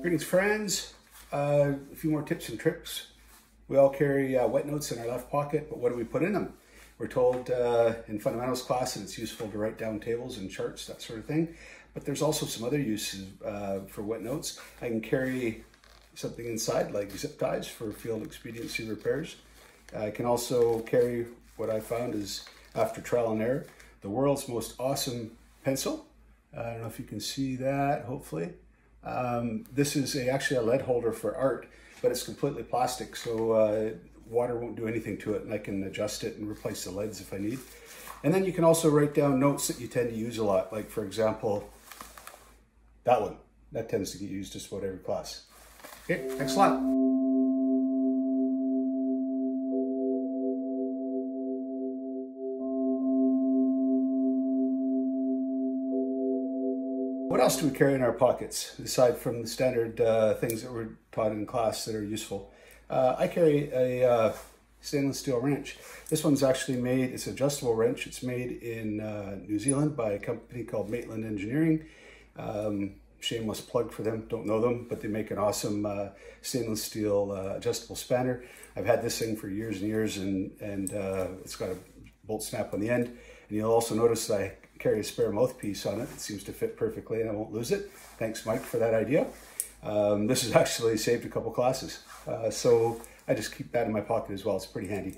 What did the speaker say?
Greetings, friends. A few more tips and tricks. We all carry wet notes in our left pocket, but what do we put in them? We're told in fundamentals class that it's useful to write down tables and charts, that sort of thing. But there's also some other uses for wet notes. I can carry something inside like zip ties for field expediency repairs. I can also carry what I found is, after trial and error, the world's most awesome pencil. I don't know if you can see that, hopefully. This is actually a lead holder for art, but it's completely plastic, so water won't do anything to it, and I can adjust it and replace the leads if I need. And then you can also write down notes that you tend to use a lot, like for example, that one. That tends to get used just about every class. Okay, thanks a lot. What else do we carry in our pockets, aside from the standard things that we're taught in class that are useful? I carry a stainless steel wrench. This one's actually made, it's an adjustable wrench. It's made in New Zealand by a company called Maitland Engineering. Shameless plug for them, don't know them, but they make an awesome stainless steel adjustable spanner. I've had this thing for years and years, and it's got a bolt snap on the end. And you'll also notice that I carry a spare mouthpiece on it. It seems to fit perfectly and I won't lose it. Thanks, Mike, for that idea. This has actually saved a couple classes. So I just keep that in my pocket as well. It's pretty handy.